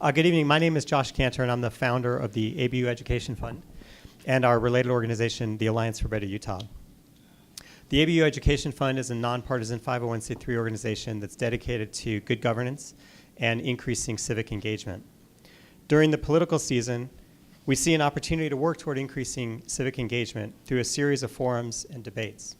Good evening. My name is Josh Cantor, and I'm the founder of the ABU Education Fund and our related organization, the Alliance for Better Utah. The ABU Education Fund is a nonpartisan 501c3 organization that's dedicated to good governance and increasing civic engagement. During the political season, we see an opportunity to work toward increasing civic engagement through a series of forums and debates.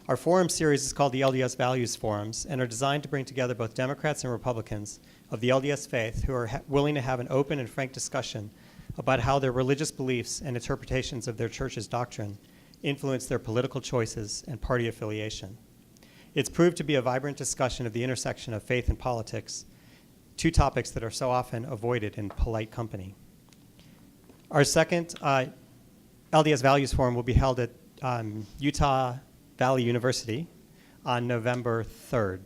Our forum series is called the Lds Values Forums and are designed to bring together both Democrats and Republicans of the LDS faith who are willing to have an open and frank discussion about how their religious beliefs and interpretations of their church's doctrine influence their political choices and party affiliation. It's proved to be a vibrant discussion of the intersection of faith and politics, two topics that are so often avoided in polite company. Our second LDS Values Forum will be held at Utah Valley University on November 3rd.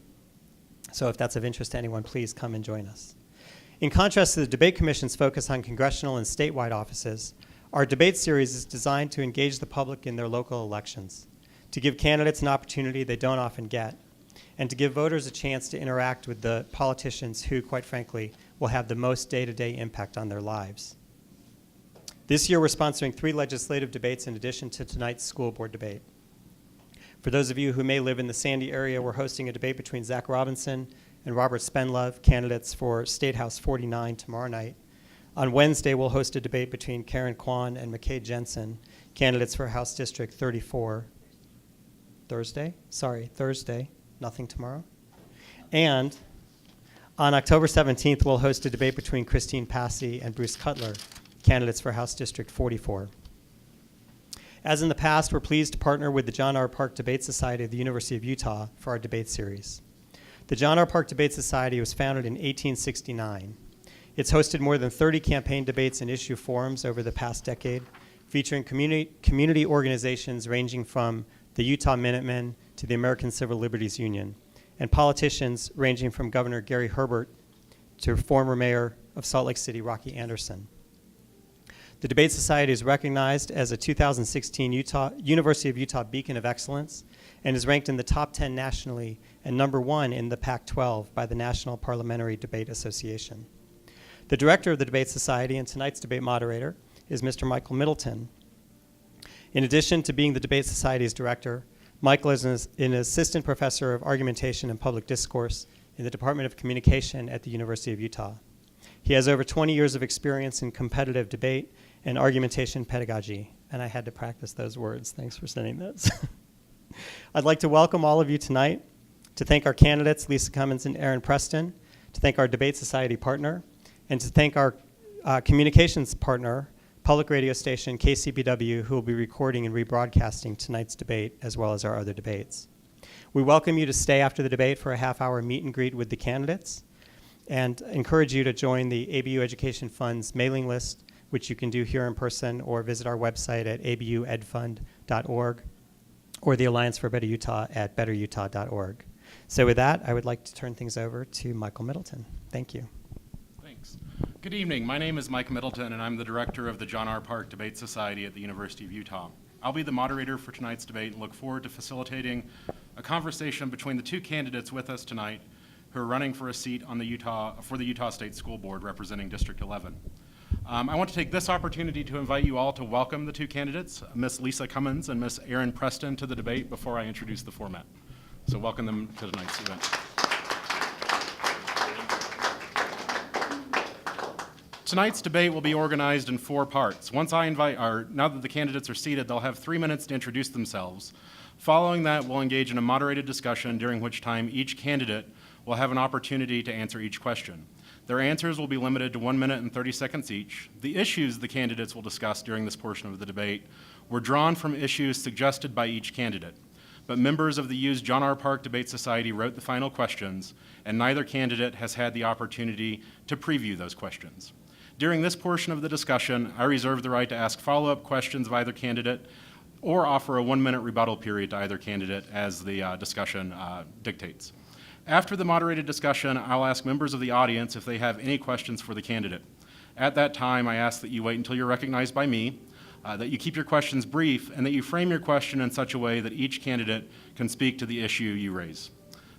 So if that's of interest to anyone, please come and join us. In contrast to the debate commission's focus on congressional and statewide offices, our debate series is designed to engage the public in their local elections, to give candidates an opportunity they don't often get, and to give voters a chance to interact with the politicians who, quite frankly, will have the most day-to-day impact on their lives. This year, we're sponsoring 3 legislative debates in addition to tonight's school board debate. For those of you who may live in the Sandy area, we're hosting a debate between Zach Robinson and Robert Spenlove, candidates for State House 49, tomorrow night. On Wednesday, we'll host a debate between Karen Kwan and McKay Jensen, candidates for House District 34. Thursday, nothing tomorrow. And on October 17th, we'll host a debate between Christine Passy and Bruce Cutler, candidates for House District 44. As in the past, we're pleased to partner with the John R. Park Debate Society of the University of Utah for our debate series. The John R. Park Debate Society was founded in 1869. It's hosted more than 30 campaign debates and issue forums over the past decade, featuring community organizations ranging from the Utah Minutemen to the American Civil Liberties Union, and politicians ranging from Governor Gary Herbert to former mayor of Salt Lake City, Rocky Anderson. The Debate Society is recognized as a 2016 University of Utah Beacon of Excellence and is ranked in the top 10 nationally and #1 in the Pac-12 by the National Parliamentary Debate Association. The director of the Debate Society and tonight's debate moderator is Mr. Michael Middleton. In addition to being the Debate Society's director, Michael is an assistant professor of argumentation and public discourse in the Department of Communication at the University of Utah. He has over 20 years of experience in competitive debate and argumentation pedagogy, and I had to practice those words. Thanks for sending those. I'd like to welcome all of you tonight, to thank our candidates, Lisa Cummins and Erin Preston, to thank our Debate Society partner, and to thank our communications partner, public radio station KCBW, who will be recording and rebroadcasting tonight's debate as well as our other debates. We welcome you to stay after the debate for a half-hour meet and greet with the candidates, and encourage you to join the ABU Education Fund's mailing list, which you can do here in person or visit our website at abuedfund.org or the Alliance for Better Utah at betterutah.org. So with that, I would like to turn things over to Michael Middleton. Thank you. Thanks. Good evening. My name is Mike Middleton, and I'm the director of the John R. Park Debate Society at the University of Utah. I'll be the moderator for tonight's debate and look forward to facilitating a conversation between the 2 candidates with us tonight who are running for a seat on the Utah State School Board representing District 11. I want to take this opportunity to invite you all to welcome the 2 candidates, Miss Lisa Cummins and Miss Erin Preston, to the debate before I introduce the format. So welcome them to tonight's event. Tonight's debate will be organized in 4 parts. Now that the candidates are seated, they'll have 3 minutes to introduce themselves. Following that, we'll engage in a moderated discussion during which time each candidate will have an opportunity to answer each question. Their answers will be limited to 1 minute and 30 seconds each. The issues the candidates will discuss during this portion of the debate were drawn from issues suggested by each candidate. But members of the U's John R. Park Debate Society wrote the final questions, and neither candidate has had the opportunity to preview those questions. During this portion of the discussion, I reserve the right to ask follow-up questions of either candidate or offer a 1-minute rebuttal period to either candidate as the discussion dictates. After the moderated discussion, I'll ask members of the audience if they have any questions for the candidate. At that time, I ask that you wait until you're recognized by me, that you keep your questions brief, and that you frame your question in such a way that each candidate can speak to the issue you raise.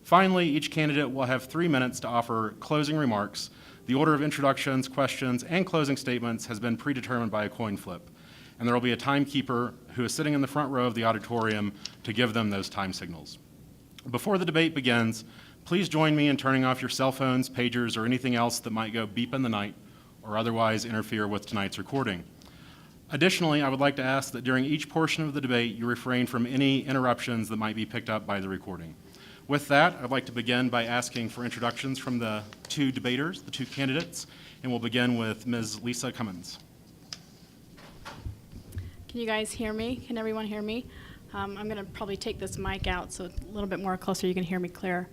Finally, each candidate will have 3 minutes to offer closing remarks The order of introductions, questions, and closing statements has been predetermined by a coin flip, and there will be a timekeeper who is sitting in the front row of the auditorium to give them those time signals. Before the debate begins, please join me in turning off your cell phones, pagers, or anything else that might go beep in the night or otherwise interfere with tonight's recording. Additionally, I would like to ask that during each portion of the debate, you refrain from any interruptions that might be picked up by the recording. With that, I'd like to begin by asking for introductions from the two debaters, the two candidates, and we'll begin with Ms. Lisa Cummins. Can you guys hear me? Can everyone hear me? I'm going to probably take this mic out so a little bit more closer you can hear me clear.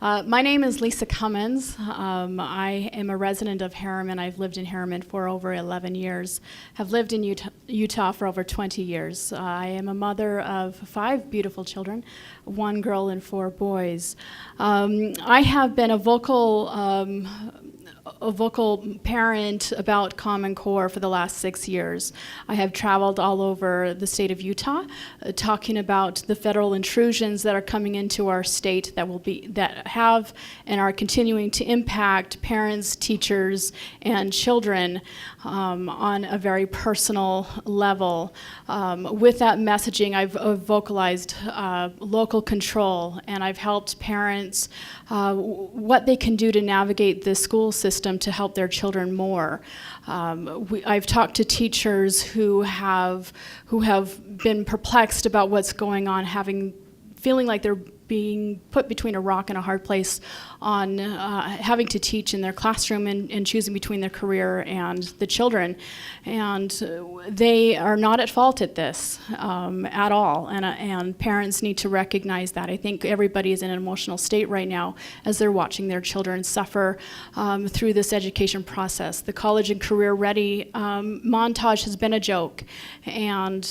My name is Lisa Cummins. I am a resident of Harriman. I've lived in Harriman for over 11 years. Have lived in Utah for over 20 years. I am a mother of 5 beautiful children, 1 girl and 4 boys. I have been a vocal parent about Common Core for the last 6 years. I have traveled all over the state of Utah, talking about the federal intrusions that are coming into our state that have and are continuing to impact parents, teachers, and children on a very personal level. With that messaging, I've vocalized local control, and I've helped parents what they can do to navigate the school system to help their children more. I've talked to teachers who have been perplexed about what's going on, feeling like they're being put between a rock and a hard place on having to teach in their classroom and choosing between their career and the children. And they are not at fault at this at all. And parents need to recognize that. I think everybody is in an emotional state right now as they're watching their children suffer through this education process. The college and career ready montage has been a joke. And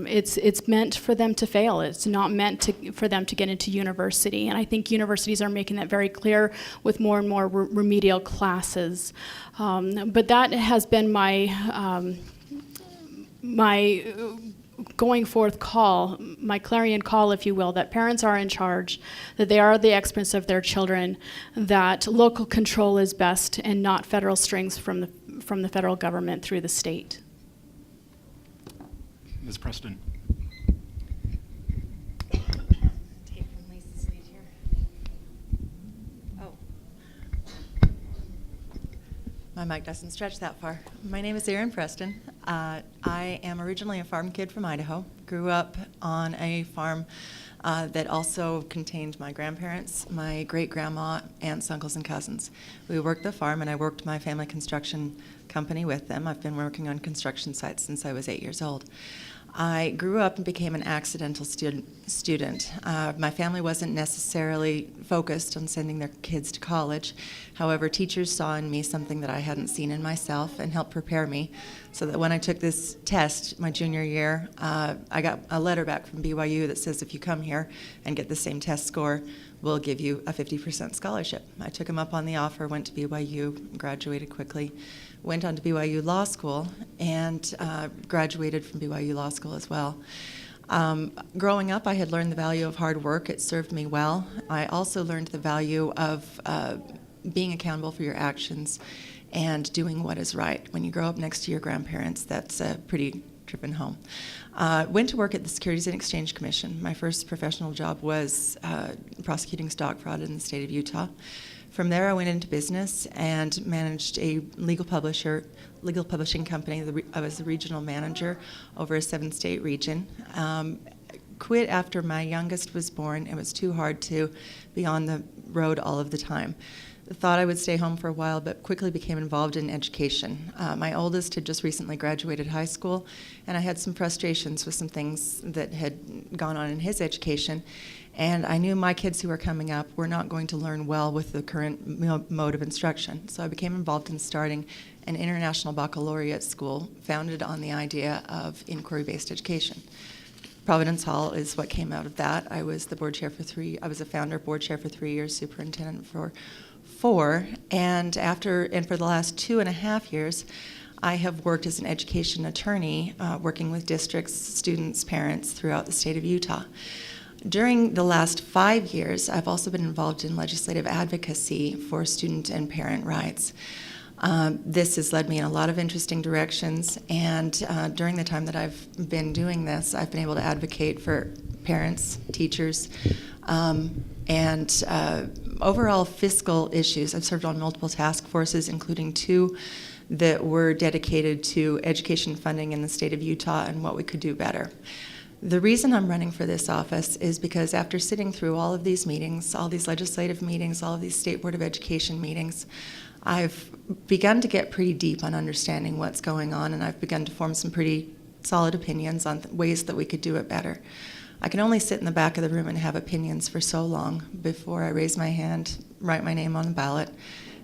it's meant for them to fail. It's not meant for them to get into university. And I think universities are making that very clear with more and more remedial classes. But that has been my going forth call, my clarion call, if you will, that parents are in charge, that they are the experts of their children, that local control is best and not federal strings from the federal government through the state. Ms. Preston. My mic doesn't stretch that far. My name is Erin Preston. I am originally a farm kid from Idaho. Grew up on a farm that also contained my grandparents, my great-grandma, aunts, uncles, and cousins. We worked the farm, and I worked my family construction company with them. I've been working on construction sites since I was 8 years old. I grew up and became an accidental student. My family wasn't necessarily focused on sending their kids to college. However, teachers saw in me something that I hadn't seen in myself and helped prepare me so that when I took this test my junior year, I got a letter back from BYU that says if you come here and get the same test score, we'll give you a 50% scholarship. I took them up on the offer, went to BYU, graduated quickly, went on to BYU Law School, and graduated from BYU Law School as well. Growing up, I had learned the value of hard work. It served me well. I also learned the value of being accountable for your actions and doing what is right. When you grow up next to your grandparents, that's a pretty tripping home. Went to work at the Securities and Exchange Commission. My first professional job was prosecuting stock fraud in the state of Utah. From there, I went into business and managed a legal publishing company. I was the regional manager over a 7-state region. Quit after my youngest was born. It was too hard to be on the road all of the time. Thought I would stay home for a while, but quickly became involved in education. My oldest had just recently graduated high school, and I had some frustrations with some things that had gone on in his education. And I knew my kids who were coming up were not going to learn well with the current mode of instruction. So I became involved in starting an international baccalaureate school founded on the idea of inquiry-based education. Providence Hall is what came out of that. I was the board chair I was a founder, board chair for 3 years, superintendent for 4. And for the last 2.5 years, I have worked as an education attorney, working with districts, students, parents throughout the state of Utah. During the last 5 years, I've also been involved in legislative advocacy for student and parent rights. This has led me in a lot of interesting directions, and during the time that I've been doing this, I've been able to advocate for parents, teachers, and overall fiscal issues. I've served on multiple task forces, including 2 that were dedicated to education funding in the state of Utah and what we could do better. The reason I'm running for this office is because after sitting through all of these meetings, all these legislative meetings, all of these State Board of Education meetings, I've begun to get pretty deep on understanding what's going on, and I've begun to form some pretty solid opinions on ways that we could do it better. I can only sit in the back of the room and have opinions for so long before I raise my hand, write my name on the ballot,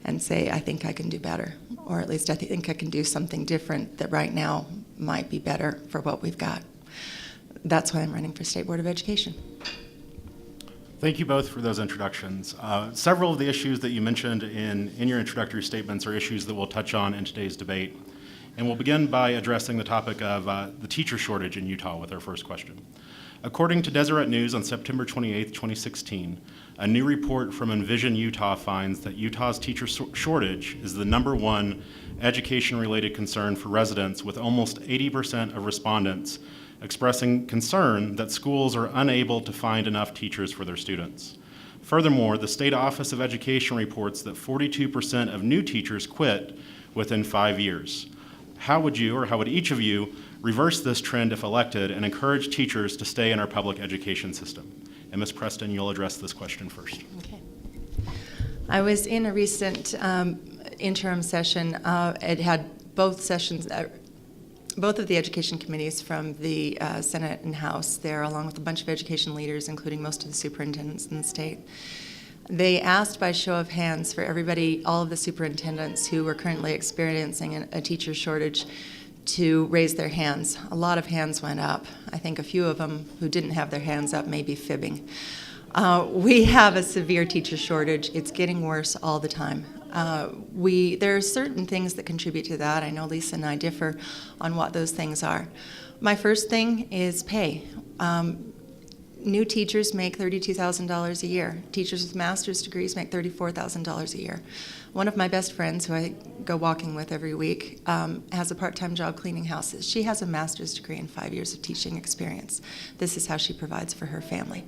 and say, I think I can do better, or at least I think I can do something different that right now might be better for what we've got. That's why I'm running for State Board of Education. Thank you both for those introductions. Several of the issues that you mentioned in your introductory statements are issues that we'll touch on in today's debate. And we'll begin by addressing the topic of the teacher shortage in Utah with our first question. According to Deseret News on September 28, 2016, a new report from Envision Utah finds that Utah's teacher shortage is the #1 education-related concern for residents, with almost 80% of respondents expressing concern that schools are unable to find enough teachers for their students. Furthermore, the State Office of Education reports that 42% of new teachers quit within 5 years. How would you, or how would each of you, reverse this trend if elected and encourage teachers to stay in our public education system? And Ms. Preston, you'll address this question first. Okay. I was in a recent interim session. It had both sessions, both of the education committees from the Senate and House there, along with a bunch of education leaders, including most of the superintendents in the state. They asked by show of hands for everybody, all of the superintendents who were currently experiencing a teacher shortage, to raise their hands. A lot of hands went up. I think a few of them who didn't have their hands up may be fibbing. We have a severe teacher shortage. It's getting worse all the time. There are certain things that contribute to that. I know Lisa and I differ on what those things are. My first thing is pay. New teachers make $32,000 a year. Teachers with master's degrees make $34,000 a year. One of my best friends, who I go walking with every week, has a part-time job cleaning houses. She has a master's degree and 5 years of teaching experience. This is how she provides for her family.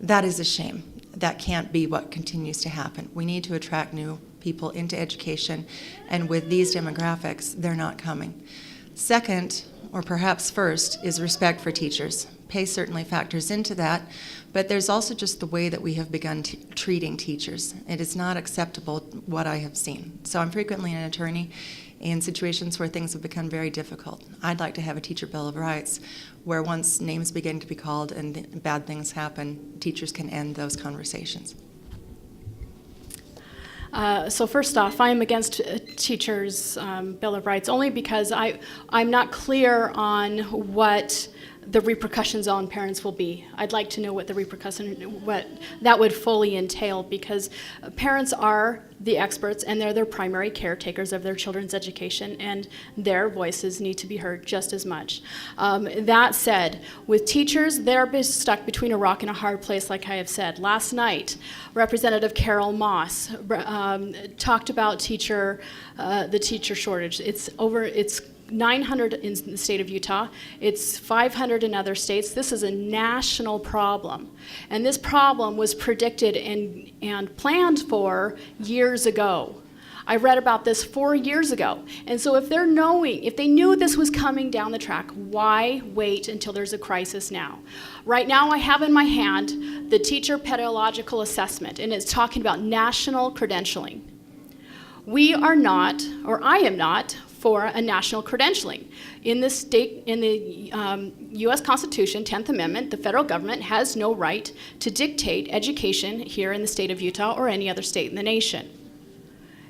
That is a shame. That can't be what continues to happen. We need to attract new people into education, and with these demographics, they're not coming. Second, or perhaps first, is respect for teachers. Pay certainly factors into that, but there's also just the way that we have begun treating teachers. It is not acceptable what I have seen. So I'm frequently an attorney in situations where things have become very difficult. I'd like to have a teacher bill of rights where once names begin to be called and bad things happen, teachers can end those conversations. So first off, I'm against teachers' Bill of Rights only because I'm not clear on what the repercussions on parents will be. I'd like to know what what that would fully entail, because parents are the experts and they're their primary caretakers of their children's education, and their voices need to be heard just as much. That said, with teachers, they're stuck between a rock and a hard place, like I have said. Last night, Representative Carol Moss talked about the teacher shortage. It's 900 in the state of Utah. It's 500 in other states. This is a national problem. And this problem was predicted and planned for years ago. I read about this 4 years ago. And so if they knew this was coming down the track, why wait until there's a crisis now? Right now I have in my hand the teacher pedagogical assessment, and it's talking about national credentialing. We are not, or I am not, for a national credentialing. In the U.S. Constitution, 10th Amendment, the federal government has no right to dictate education here in the state of Utah or any other state in the nation.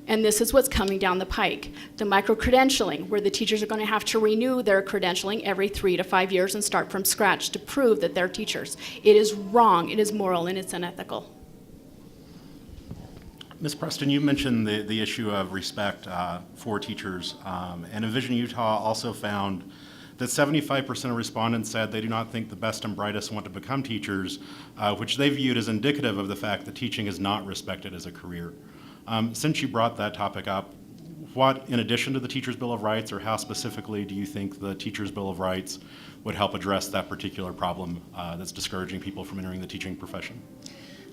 And this is what's coming down the pike. The micro-credentialing, where the teachers are going to have to renew their credentialing every 3 to 5 years and start from scratch to prove that they're teachers. It is wrong, it is moral, and it's unethical. Ms. Preston, you mentioned the issue of respect for teachers, and Envision Utah also found that 75% of respondents said they do not think the best and brightest want to become teachers, which they viewed as indicative of the fact that teaching is not respected as a career. Since you brought that topic up, What, in addition to the Teacher's Bill of Rights, or how specifically do you think the Teacher's Bill of Rights would help address that particular problem that's discouraging people from entering the teaching profession?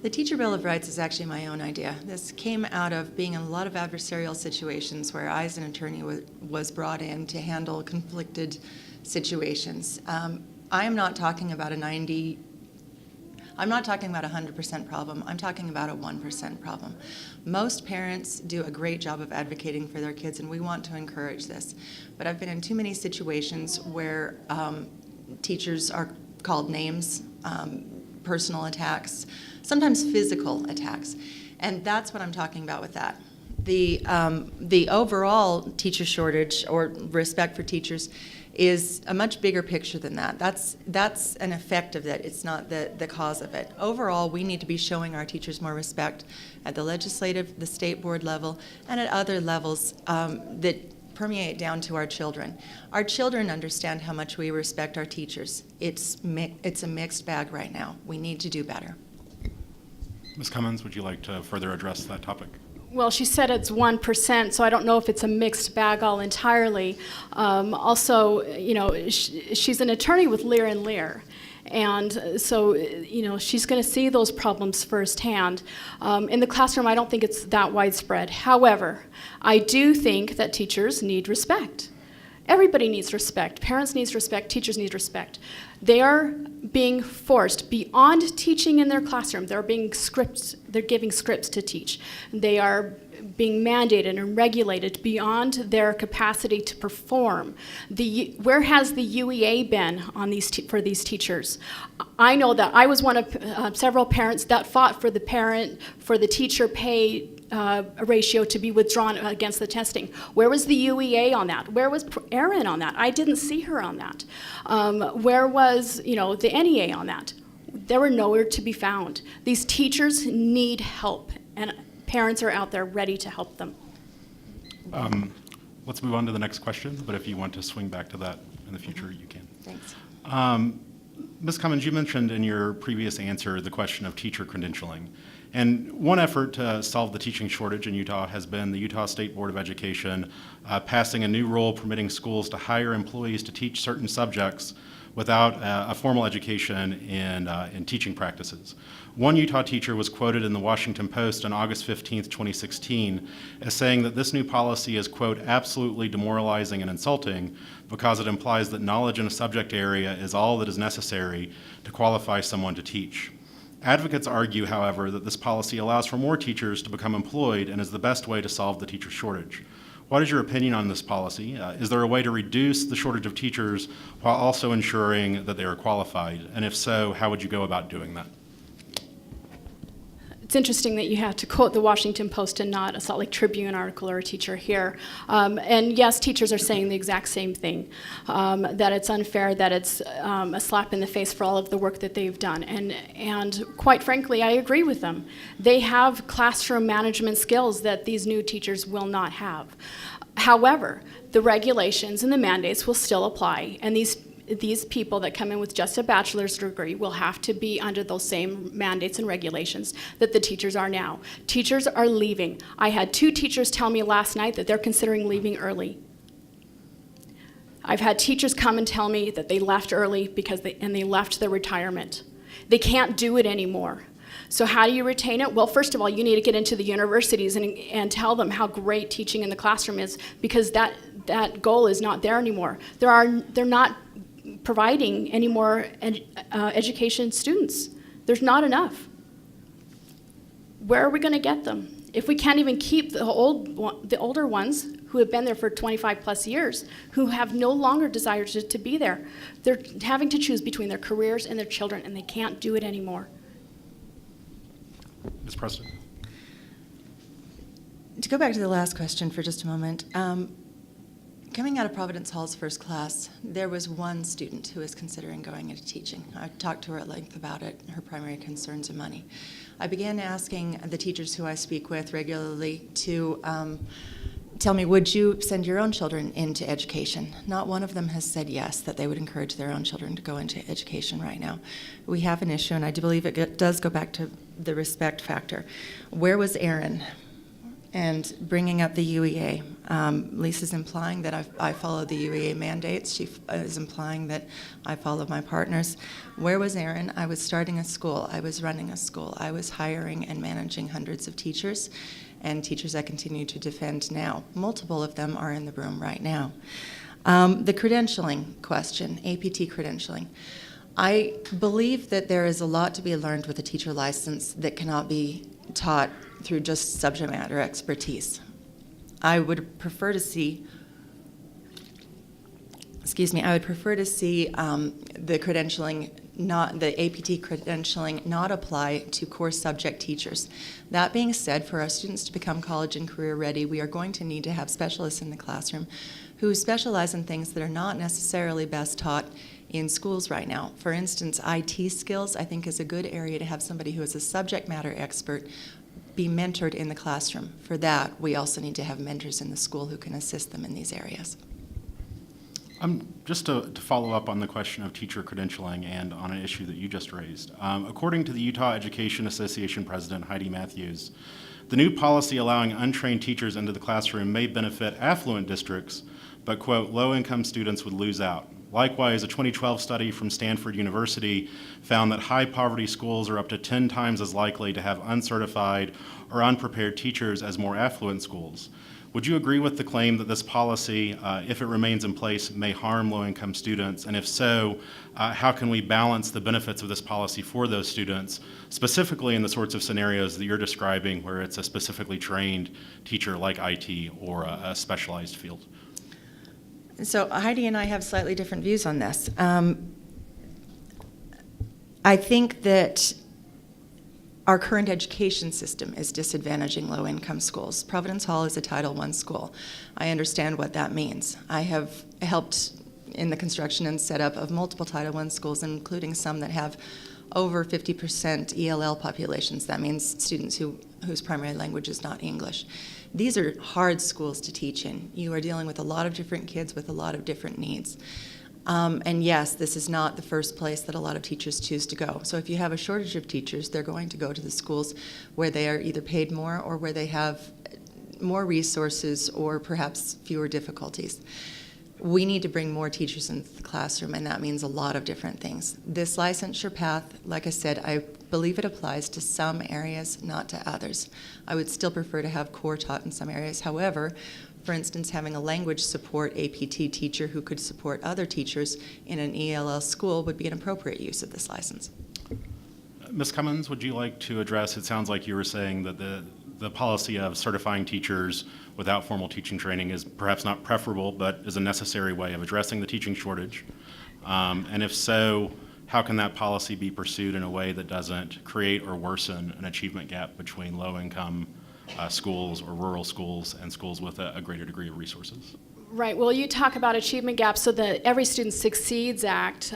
The Teacher Bill of Rights is actually my own idea. This came out of being in a lot of adversarial situations where I, as an attorney, was brought in to handle conflicted situations. I am not talking about I'm not talking about a 100% problem. I'm talking about a 1% problem. Most parents do a great job of advocating for their kids, and we want to encourage this. But I've been in too many situations where teachers are called names, personal attacks, sometimes physical attacks, and that's what I'm talking about with that. The overall teacher shortage or respect for teachers is a much bigger picture than that. That's an effect of that. It's not the cause of it. Overall, we need to be showing our teachers more respect at the legislative, the state board level, and at other levels that permeate down to our children. Our children understand how much we respect our teachers. It's a mixed bag right now. We need to do better. Ms. Cummins, would you like to further address that topic? Well, she said it's 1%, so I don't know if it's a mixed bag all entirely. Also, you know, she's an attorney with Lear and Lear. And so, you know, she's going to see those problems firsthand. In the classroom, I don't think it's that widespread. However, I do think that teachers need respect. Everybody needs respect. Parents need respect. Teachers need respect. They are being forced beyond teaching in their classroom. They're giving scripts to teach. They are being mandated and regulated beyond their capacity to perform. Where has the UEA been on for these teachers? I know that I was one of several parents that fought for the teacher pay ratio to be withdrawn against the testing. Where was the UEA on that? Where was Erin on that? I didn't see her on that. Where was, you know, the NEA on that? They were nowhere to be found. These teachers need help, and parents are out there ready to help them. Let's move on to the next question, but if you want to swing back to that in the future, you can. Thanks. Ms. Cummins, you mentioned in your previous answer the question of teacher credentialing. And one effort to solve the teaching shortage in Utah has been the Utah State Board of Education passing a new rule permitting schools to hire employees to teach certain subjects without a formal education in teaching practices. One Utah teacher was quoted in the Washington Post on August 15, 2016, as saying that this new policy is, quote, absolutely demoralizing and insulting because it implies that knowledge in a subject area is all that is necessary to qualify someone to teach. Advocates argue, however, that this policy allows for more teachers to become employed and is the best way to solve the teacher shortage. What is your opinion on this policy? Is there a way to reduce the shortage of teachers while also ensuring that they are qualified? And if so, how would you go about doing that? It's interesting that you have to quote the Washington Post and not a Salt Lake Tribune article or a teacher here. And yes, teachers are saying the exact same thing, that it's unfair, that it's a slap in the face for all of the work that they've done. And quite frankly, I agree with them. They have classroom management skills that these new teachers will not have. However, the regulations and the mandates will still apply, and these people that come in with just a bachelor's degree will have to be under those same mandates and regulations that the teachers are now. Teachers are leaving. I had 2 teachers tell me last night that they're considering leaving early. I've had teachers come and tell me that they left early because they left their retirement. They can't do it anymore. So how do you retain it? Well, first of all, you need to get into the universities and tell them how great teaching in the classroom is, because that goal is not there anymore. They're not providing any more education students. There's not enough. Where are we going to get them? If we can't even keep the older ones who have been there for 25 plus years, who have no longer desire to be there, they're having to choose between their careers and their children, and they can't do it anymore. Ms. Preston. To go back to the last question for just a moment, coming out of Providence Hall's first class, there was one student who was considering going into teaching. I talked to her at length about it. Her primary concerns are money. I began asking the teachers who I speak with regularly to tell me, would you send your own children into education? Not one of them has said yes, that they would encourage their own children to go into education right now. We have an issue, and I do believe it does go back to the respect factor. Where was Erin? and bringing up the UEA. Lisa's implying that I follow the UEA mandates. She is implying that I follow my partners. Where was Erin? I was starting a school. I was running a school. I was hiring and managing hundreds of teachers, and teachers I continue to defend now. Multiple of them are in the room right now. The credentialing question, APT credentialing. I believe that there is a lot to be learned with a teacher license that cannot be taught through just subject matter expertise. I would prefer to see, the credentialing, not the APT credentialing, not apply to core subject teachers. That being said, for our students to become college and career ready, we are going to need to have specialists in the classroom who specialize in things that are not necessarily best taught in schools right now. For instance, IT skills, I think, is a good area to have somebody who is a subject matter expert be mentored in the classroom. For that, we also need to have mentors in the school who can assist them in these areas. Just to follow up on the question of teacher credentialing and on an issue that you just raised, according to the Utah Education Association President Heidi Matthews, the new policy allowing untrained teachers into the classroom may benefit affluent districts, but, quote, low-income students would lose out. Likewise, a 2012 study from Stanford University found that high-poverty schools are up to 10 times as likely to have uncertified or unprepared teachers as more affluent schools. Would you agree with the claim that this policy, if it remains in place, may harm low-income students? And if so, how can we balance the benefits of this policy for those students, specifically in the sorts of scenarios that you're describing where it's a specifically trained teacher like IT or a specialized field? So Heidi and I have slightly different views on this. I think that our current education system is disadvantaging low-income schools. Providence Hall is a Title I school. I understand what that means. I have helped in the construction and setup of multiple Title I schools, including some that have over 50% ELL populations. That means students whose primary language is not English. These are hard schools to teach in. You are dealing with a lot of different kids with a lot of different needs. And yes, this is not the first place that a lot of teachers choose to go. So if you have a shortage of teachers, they're going to go to the schools where they are either paid more or where they have more resources or perhaps fewer difficulties. We need to bring more teachers into the classroom, and that means a lot of different things. This licensure path, like I said, I believe it applies to some areas, not to others. I would still prefer to have core taught in some areas. However, for instance, having a language support APT teacher who could support other teachers in an ELL school would be an appropriate use of this license. Ms. Cummins, would you like to address, it sounds like you were saying that the policy of certifying teachers without formal teaching training is perhaps not preferable, but is a necessary way of addressing the teaching shortage. And if so, how can that policy be pursued in a way that doesn't create or worsen an achievement gap between low-income schools or rural schools and schools with a greater degree of resources? Right. Well, you talk about achievement gaps, so the Every Student Succeeds Act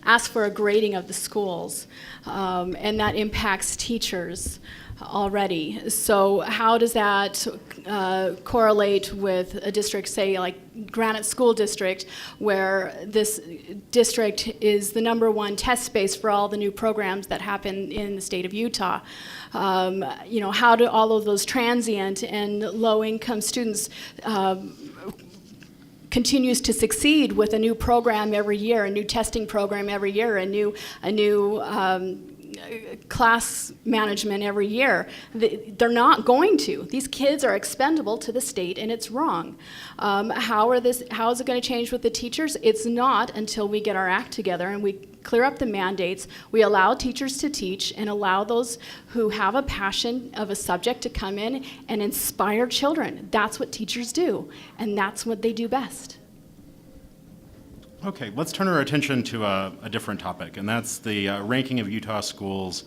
asks for a grading of the schools, and that impacts teachers already. So how does that correlate with a district, say, like Granite School District, where this district is the #1 test space for all the new programs that happen in the state of Utah? How do all of those transient and low-income students continues to succeed with a new program every year, a new testing program every year, a new class management every year? They're not going to. These kids are expendable to the state, and it's wrong. How is it going to change with the teachers? It's not until we get our act together and we clear up the mandates, we allow teachers to teach and allow those who have a passion of a subject to come in and inspire children. That's what teachers do, and that's what they do best. Okay, let's turn our attention to a different topic, and that's the ranking of Utah schools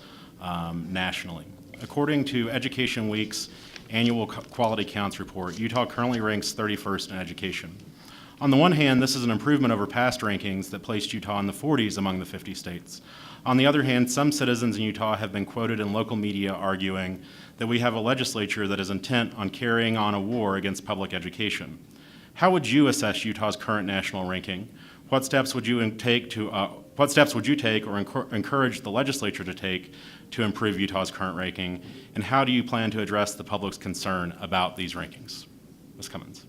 nationally. According to Education Week's annual Quality Counts report, Utah currently ranks 31st in education. On the one hand, this is an improvement over past rankings that placed Utah in the 40s among the 50 states. On the other hand, some citizens in Utah have been quoted in local media arguing that we have a legislature that is intent on carrying on a war against public education. How would you assess Utah's current national ranking? What steps would you take to What steps would you take or encourage the legislature to take to improve Utah's current ranking? And how do you plan to address the public's concern about these rankings? Ms. Cummins.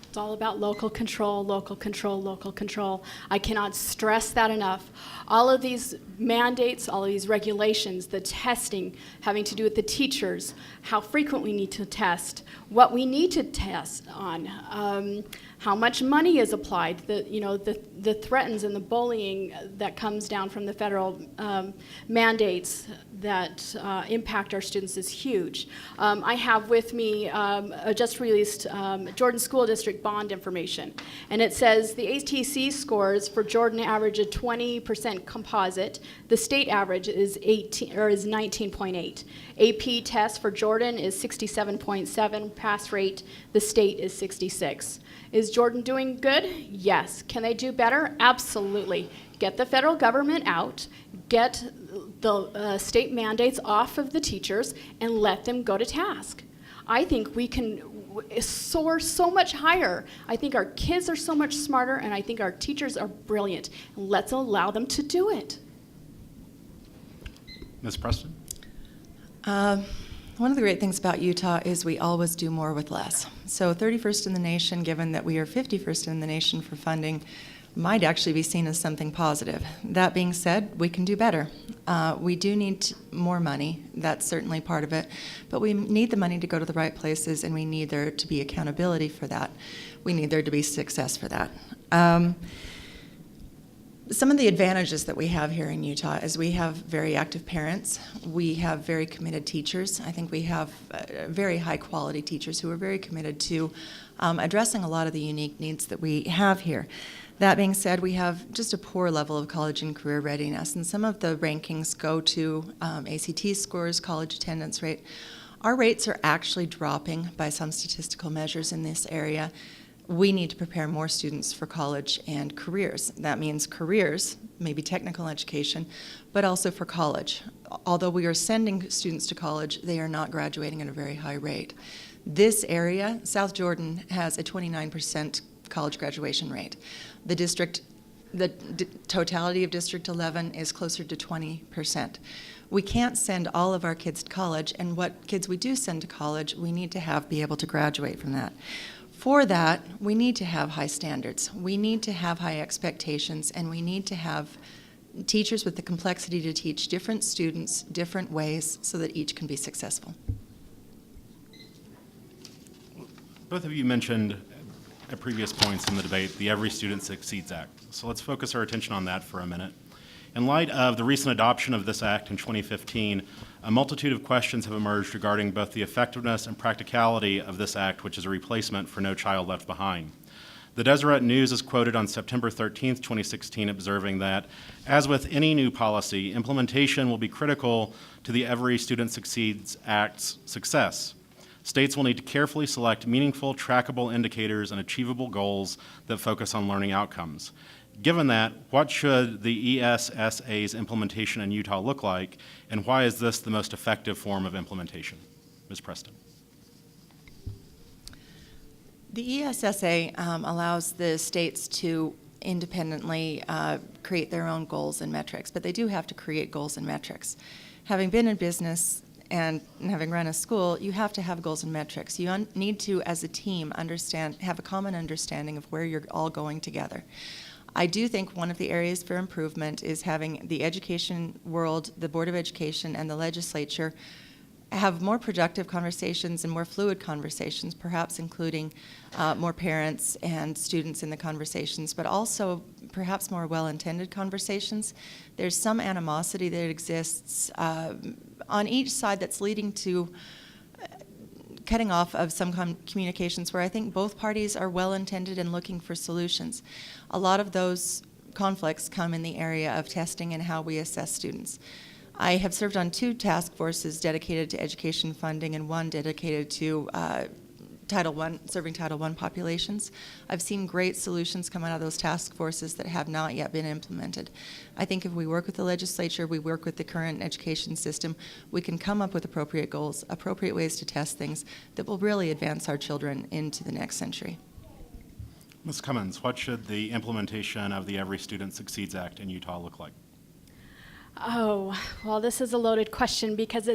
It's all about local control, local control, local control. I cannot stress that enough. All of these mandates, all of these regulations, the testing, having to do with the teachers, how frequent we need to test, what we need to test on, how much money is applied, the threats and the bullying that comes down from the federal mandates that impact our students is huge. I have with me a just released Jordan School District bond information, and it says the ATC scores for Jordan average a 20% composite. The state average is 19.8. AP test for Jordan is 67.7 pass rate. The state is 66. Is Jordan doing good? Yes. Can they do better? Absolutely. Get the federal government out, get the state mandates off of the teachers, and let them go to task. I think we can soar so much higher. I think our kids are so much smarter, and I think our teachers are brilliant. Let's allow them to do it. Ms. Preston? One of the great things about Utah is we always do more with less. So 31st in the nation, given that we are 51st in the nation for funding, might actually be seen as something positive. That being said, we can do better. We do need more money. That's certainly part of it. But we need the money to go to the right places, and we need there to be accountability for that. We need there to be success for that. Some of the advantages that we have here in Utah is we have very active parents. We have very committed teachers. I think we have very high quality teachers who are very committed to addressing a lot of the unique needs that we have here. That being said, we have just a poor level of college and career readiness, and some of the rankings go to ACT scores, college attendance rate. Our rates are actually dropping by some statistical measures in this area. We need to prepare more students for college and careers. That means careers, maybe technical education, but also for college. Although we are sending students to college, they are not graduating at a very high rate. This area, South Jordan, has a 29% college graduation rate. The totality of District 11 is closer to 20%. We can't send all of our kids to college, and what kids we do send to college, we need to be able to graduate from that. For that, we need to have high standards. We need to have high expectations, and we need to have teachers with the complexity to teach different students different ways so that each can be successful. Both of you mentioned at previous points in the debate the Every Student Succeeds Act. So let's focus our attention on that for a minute. In light of the recent adoption of this act in 2015, a multitude of questions have emerged regarding both the effectiveness and practicality of this act, which is a replacement for No Child Left Behind. The Deseret News is quoted on September 13th, 2016, observing that, as with any new policy, implementation will be critical to the Every Student Succeeds Act's success. States will need to carefully select meaningful, trackable indicators and achievable goals that focus on learning outcomes. Given that, what should the ESSA's implementation in Utah look like, and why is this the most effective form of implementation? Ms. Preston. The ESSA allows the states to independently create their own goals and metrics, but they do have to create goals and metrics. Having been in business and having run a school, you have to have goals and metrics. You need to, as a team, have a common understanding of where you're all going together. I do think one of the areas for improvement is having the education world, the Board of Education, and the legislature have more productive conversations and more fluid conversations, perhaps including more parents and students in the conversations, but also perhaps more well-intended conversations. There's some animosity that exists on each side that's leading to cutting off of some communications where I think both parties are well-intended and looking for solutions. A lot of those conflicts come in the area of testing and how we assess students. I have served on 2 task forces dedicated to education funding and 1 dedicated to serving Title I populations. I've seen great solutions come out of those task forces that have not yet been implemented. I think if we work with the legislature, we work with the current education system, we can come up with appropriate goals, appropriate ways to test things that will really advance our children into the next century. Ms. Cummins, what should the implementation of the Every Student Succeeds Act in Utah look like? Oh, well, this is a loaded question because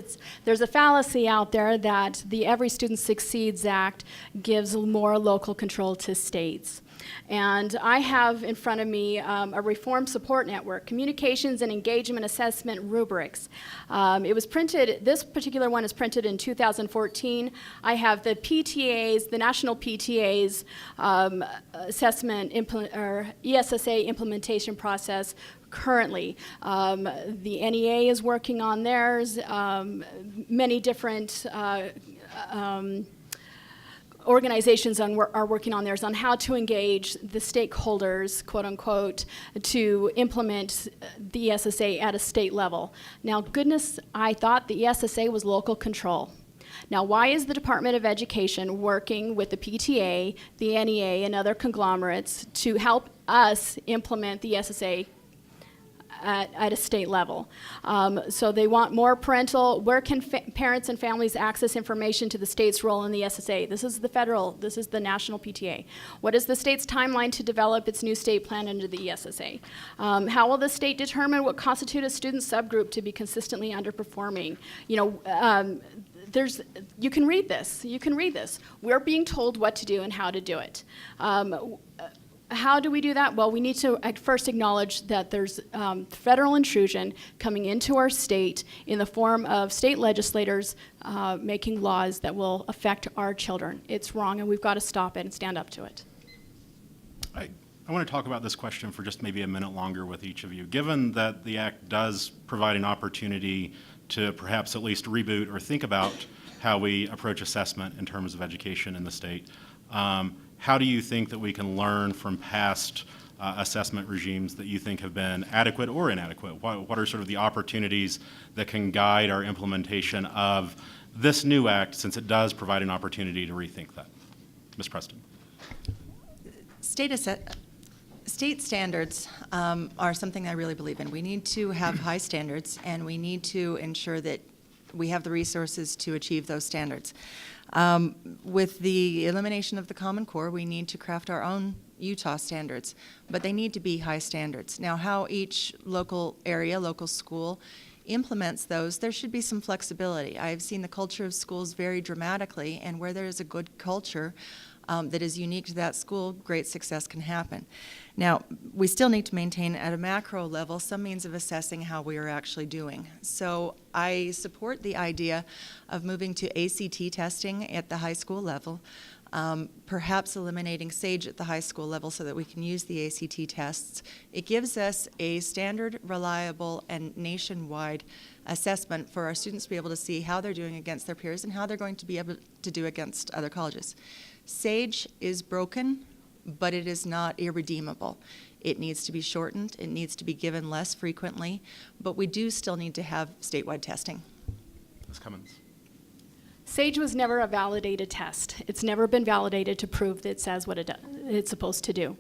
there's a fallacy out there that the Every Student Succeeds Act gives more local control to states. And I have in front of me a reform support network, communications and engagement assessment rubrics. It was printed, this particular one is printed in 2014. I have the PTA's, the national PTA's assessment, or ESSA implementation process currently. The NEA is working on theirs. Many different organizations are working on theirs on how to engage the stakeholders, quote unquote, to implement the ESSA at a state level. Now, goodness, I thought the ESSA was local control. Now, why is the Department of Education working with the PTA, the NEA, and other conglomerates to help us implement the ESSA at a state level? So they want more parental, where can parents and families access information to the state's role in the SSA? This is the federal, this is the national PTA. What is the state's timeline to develop its new state plan under the ESSA? How will the state determine what constitutes a student subgroup to be consistently underperforming? You know, you can read this, We're being told what to do and how to do it. How do we do that? Well, we need to first acknowledge that there's federal intrusion coming into our state in the form of state legislators making laws that will affect our children. It's wrong, and we've got to stop it and stand up to it. I want to talk about this question for just maybe a minute longer with each of you. Given that the Act does provide an opportunity to perhaps at least reboot or think about how we approach assessment in terms of education in the state, how do you think that we can learn from past assessment regimes that you think have been adequate or inadequate? What are sort of the opportunities that can guide our implementation of this new act, since it does provide an opportunity to rethink that? Ms. Preston. State standards are something I really believe in. We need to have high standards, and we need to ensure that we have the resources to achieve those standards. With the elimination of the Common Core, we need to craft our own Utah standards, but they need to be high standards. Now, how each local area, local school implements those, there should be some flexibility. I've seen the culture of schools vary dramatically, and where there is a good culture that is unique to that school, great success can happen. Now, we still need to maintain at a macro level some means of assessing how we are actually doing. So I support the idea of moving to ACT testing at the high school level, perhaps eliminating SAGE at the high school level so that we can use the ACT tests. It gives us a standard, reliable, and nationwide assessment for our students to be able to see how they're doing against their peers and how they're going to be able to do against other colleges. SAGE is broken, but it is not irredeemable. It needs to be shortened, it needs to be given less frequently, but we do still need to have statewide testing. Ms. Cummins. SAGE was never a validated test. It's never been validated to prove that it says what it's supposed to do.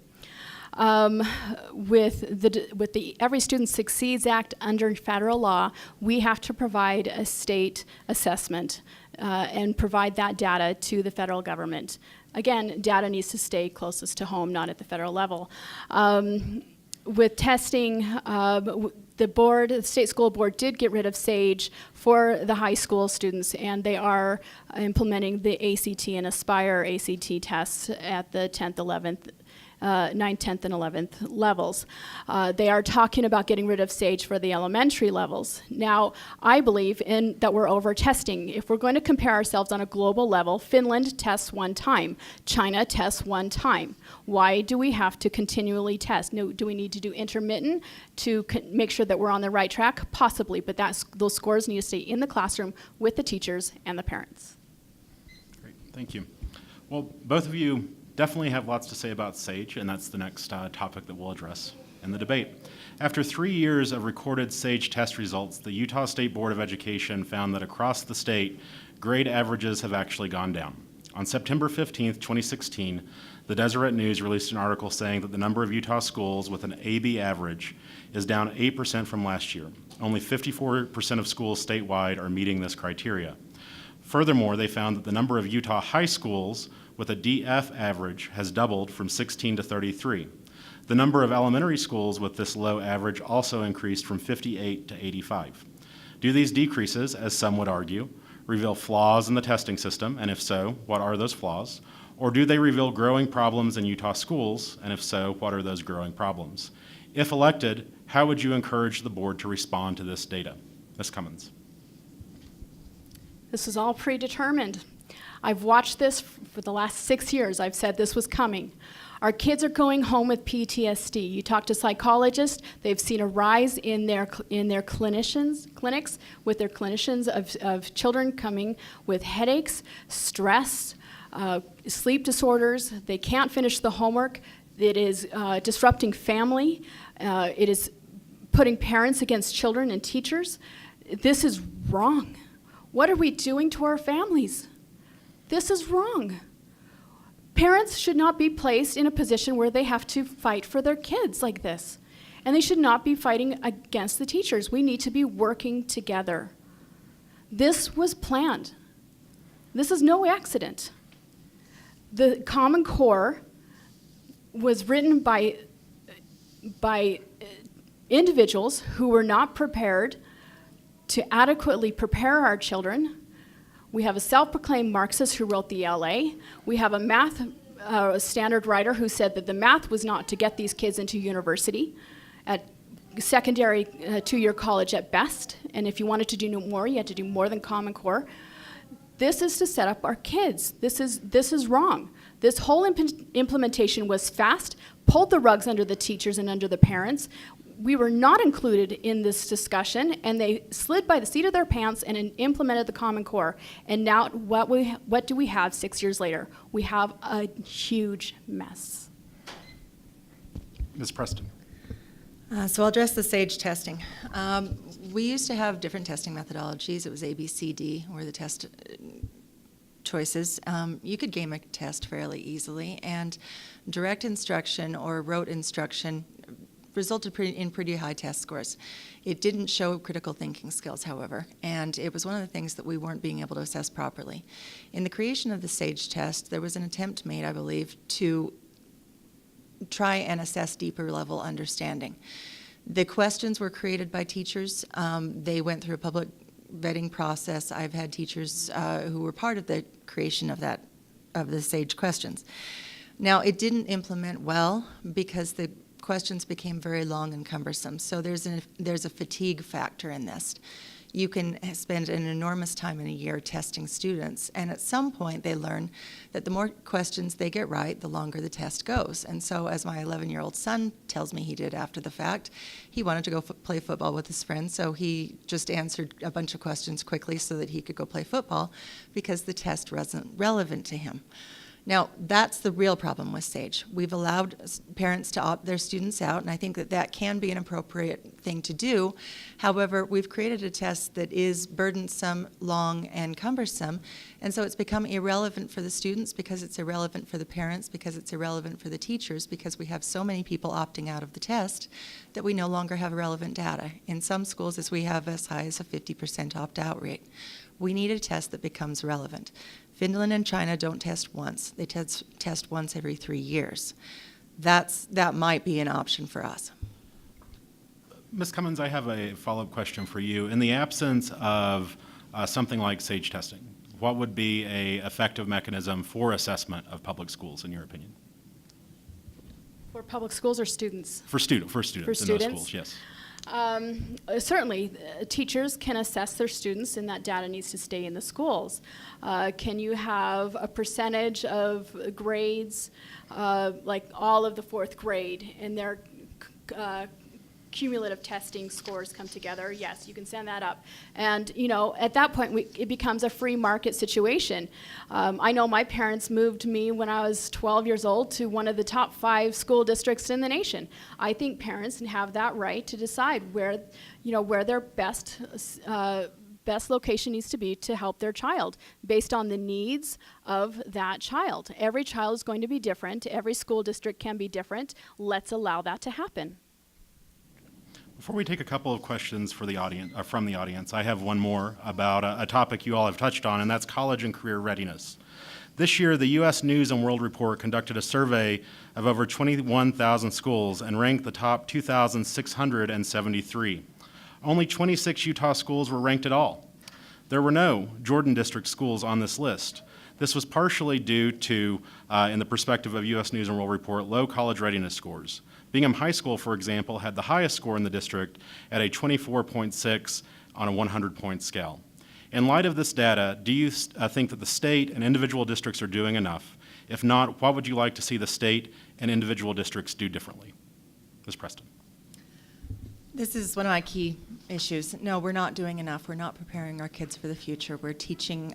With the Every Student Succeeds Act under federal law, we have to provide a state assessment and provide that data to the federal government. Again, data needs to stay closest to home, not at the federal level. With testing, the state school board did get rid of SAGE for the high school students, and they are implementing the ACT and Aspire ACT tests at the 10th, 11th, 9th, 10th, and 11th levels. They are talking about getting rid of SAGE for the elementary levels. Now, I believe that we're over-testing. If we're going to compare ourselves on a global level, Finland tests one time, China tests one time. Why do we have to continually test? No, do we need to do intermittent to make sure that we're on the right track? Possibly, but those scores need to stay in the classroom with the teachers and the parents. Great, thank you. Well, both of you definitely have lots to say about SAGE, and that's the next topic that we'll address in the debate. After 3 years of recorded SAGE test results, the Utah State Board of Education found that across the state, grade averages have actually gone down. On September 15th, 2016, the Deseret News released an article saying that the number of Utah schools with an AB average is down 8% from last year. Only 54% of schools statewide are meeting this criteria. Furthermore, they found that the number of Utah high schools with a DF average has doubled from 16 to 33. The number of elementary schools with this low average also increased from 58 to 85. Do these decreases, as some would argue, reveal flaws in the testing system, and if so, what are those flaws? Or do they reveal growing problems in Utah schools, and if so, what are those growing problems? If elected, how would you encourage the board to respond to this data? Ms. Cummins. This is all predetermined. I've watched this for the last 6 years. I've said this was coming. Our kids are going home with PTSD. You talk to psychologists, they've seen a rise in their clinics with their clinicians of children coming with headaches, stress, sleep disorders. They can't finish the homework. It is disrupting family. It is putting parents against children and teachers. This is wrong. What are we doing to our families? This is wrong. Parents should not be placed in a position where they have to fight for their kids like this. And they should not be fighting against the teachers. We need to be working together. This was planned. This is no accident. The Common Core was written by individuals who were not prepared to adequately prepare our children. We have a self-proclaimed Marxist who wrote the LA. We have a math standard writer who said that the math was not to get these kids into university, at secondary two-year college at best. And if you wanted to do more, you had to do more than Common Core. This is to set up our kids. This is wrong. This whole implementation was fast, pulled the rugs under the teachers and under the parents. We were not included in this discussion, and they slid by the seat of their pants and implemented the Common Core. And now what do we have 6 years later? We have a huge mess. Ms. Preston. So I'll address the SAGE testing. We used to have different testing methodologies. It was A, B, C, D were the test choices. You could game a test fairly easily, and direct instruction or rote instruction resulted in pretty high test scores. It didn't show critical thinking skills, however, and it was one of the things that we weren't being able to assess properly. In the creation of the SAGE test, there was an attempt made, I believe, to try and assess deeper level understanding. The questions were created by teachers. They went through a public vetting process. I've had teachers who were part of the creation of the SAGE questions. Now, it didn't implement well because the questions became very long and cumbersome. So there's a fatigue factor in this. You can spend an enormous time in a year testing students, and at some point they learn that the more questions they get right, the longer the test goes. And so, as my 11-year-old son tells me he did after the fact, he wanted to go play football with his friends, so he just answered a bunch of questions quickly so that he could go play football because the test wasn't relevant to him. Now, that's the real problem with SAGE. We've allowed parents to opt their students out, and I think that can be an appropriate thing to do. However, we've created a test that is burdensome, long, and cumbersome, and so it's become irrelevant for the students because it's irrelevant for the parents, because it's irrelevant for the teachers, because we have so many people opting out of the test that we no longer have relevant data. In some schools, we have as high as a 50% opt-out rate. We need a test that becomes relevant. Finland and China don't test once. They test once every 3 years. That might be an option for us. Ms. Cummins, I have a follow-up question for you. In the absence of something like SAGE testing, what would be an effective mechanism for assessment of public schools, in your opinion? For public schools or students? For students in those schools, yes. Certainly, teachers can assess their students, and that data needs to stay in the schools. Can you have a percentage of grades, like all of the fourth grade, and their cumulative testing scores come together? Yes, you can send that up. And, at that point, it becomes a free market situation. I know my parents moved me when I was 12 years old to one of the top 5 school districts in the nation. I think parents have that right to decide where their best location needs to be to help their child based on the needs of that child. Every child is going to be different. Every school district can be different. Let's allow that to happen. Before we take a couple of questions from the audience, I have one more about a topic you all have touched on, and that's college and career readiness. This year, the U.S. News and World Report conducted a survey of over 21,000 schools and ranked the top 2,673. Only 26 Utah schools were ranked at all. There were no Jordan District schools on this list. This was partially due to, in the perspective of U.S. News and World Report, low college readiness scores. Bingham High School, for example, had the highest score in the district at a 24.6 on a 100-point scale. In light of this data, do you think that the state and individual districts are doing enough? If not, what would you like to see the state and individual districts do differently? Ms. Preston. This is one of my key issues. No, we're not doing enough. We're not preparing our kids for the future. We're teaching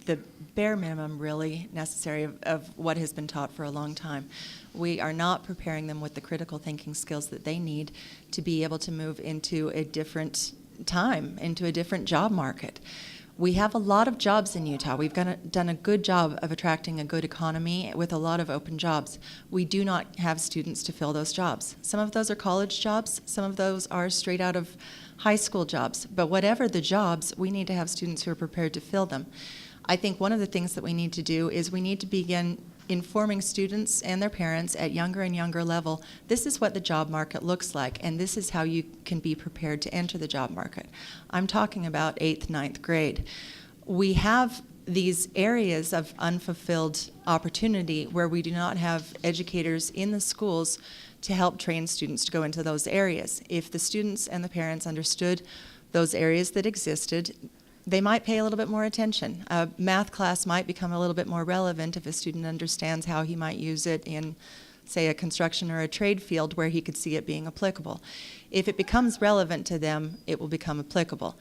the bare minimum really necessary of what has been taught for a long time. We are not preparing them with the critical thinking skills that they need to be able to move into a different time, into a different job market. We have a lot of jobs in Utah. We've done a good job of attracting a good economy with a lot of open jobs. We do not have students to fill those jobs. Some of those are college jobs. Some of those are straight out of high school jobs. But whatever the jobs, we need to have students who are prepared to fill them. I think one of the things that we need to do is we need to begin informing students and their parents at younger and younger level, this is what the job market looks like, and this is how you can be prepared to enter the job market. I'm talking about 8th, 9th grade. We have these areas of unfulfilled opportunity where we do not have educators in the schools to help train students to go into those areas. If the students and the parents understood those areas that existed, they might pay a little bit more attention. A math class might become a little bit more relevant if a student understands how he might use it in, say, a construction or a trade field where he could see it being applicable. If it becomes relevant to them, it will become applicable.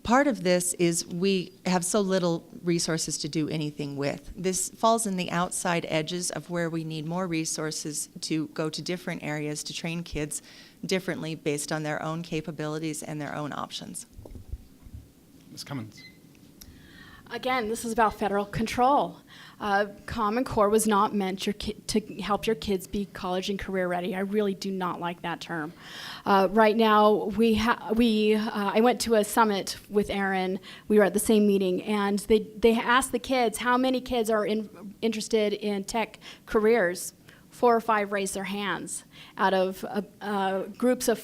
Part of this is we have so little resources to do anything with. This falls in the outside edges of where we need more resources to go to different areas to train kids differently based on their own capabilities and their own options. Ms. Cummins. Again, this is about federal control. Common Core was not meant to help your kids be college and career ready. I really do not like that term. Right now, I went to a summit with Erin. We were at the same meeting, and they asked the kids how many kids are interested in tech careers. 4 or 5 raised their hands out of groups of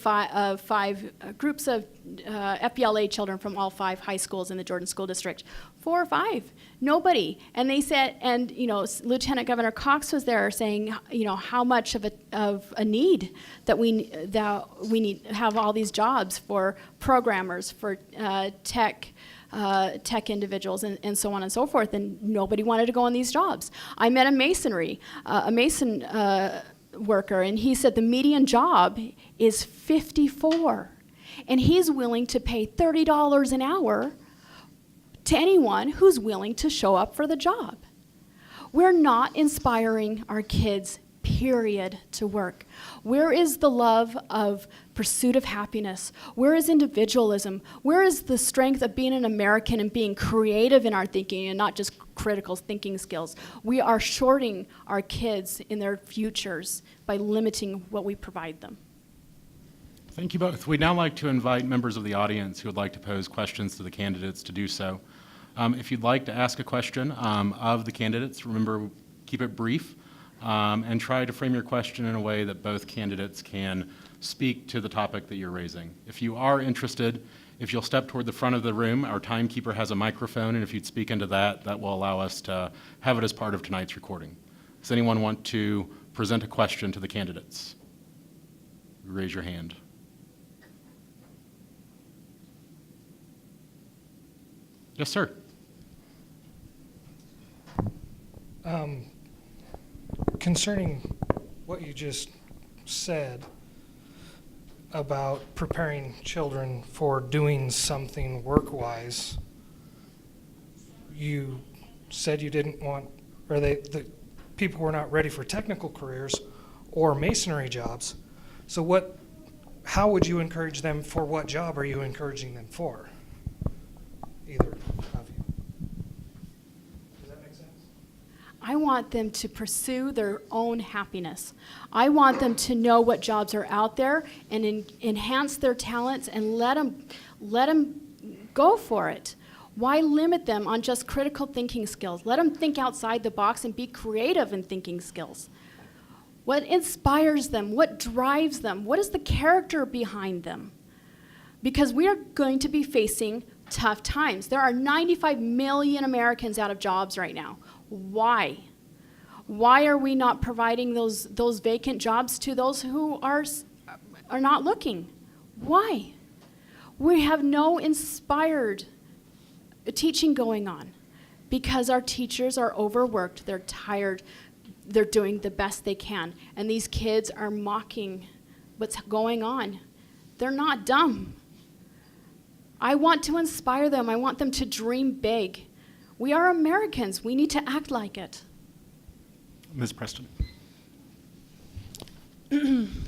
FBLA children from all 5 high schools in the Jordan School District. 4 or 5, nobody. And they said, and Lieutenant Governor Cox was there saying, how much of a need that we need have all these jobs for programmers, for tech individuals, and so on and so forth, and nobody wanted to go on these jobs. I met a mason worker, and he said the median job is 54, and he's willing to pay $30 an hour to anyone who's willing to show up for the job. We're not inspiring our kids, period, to work. Where is the love of pursuit of happiness? Where is individualism? Where is the strength of being an American and being creative in our thinking and not just critical thinking skills? We are shorting our kids in their futures by limiting what we provide them. Thank you both. We'd now like to invite members of the audience who would like to pose questions to the candidates to do so. If you'd like to ask a question of the candidates, remember, keep it brief. And try to frame your question in a way that both candidates can speak to the topic that you're raising. If you are interested, if you'll step toward the front of the room, our timekeeper has a microphone, and if you'd speak into that, that will allow us to have it as part of tonight's recording. Does anyone want to present a question to the candidates? Raise your hand. Yes, sir. Concerning what you just said about preparing children for doing something work-wise, you said you didn't want, or the people were not ready for technical careers or masonry jobs. So how would you encourage them? For what job are you encouraging them for? Either of you. Does that make sense? I want them to pursue their own happiness. I want them to know what jobs are out there and enhance their talents and let them go for it. Why limit them on just critical thinking skills? Let them think outside the box and be creative in thinking skills. What inspires them? What drives them? What is the character behind them? Because we are going to be facing tough times. There are 95 million Americans out of jobs right now. Why? Why are we not providing those vacant jobs to those who are not looking? Why? We have no inspired teaching going on because our teachers are overworked, they're tired, they're doing the best they can, and these kids are mocking what's going on. They're not dumb. I want to inspire them. I want them to dream big. We are Americans. We need to act like it. Ms. Preston.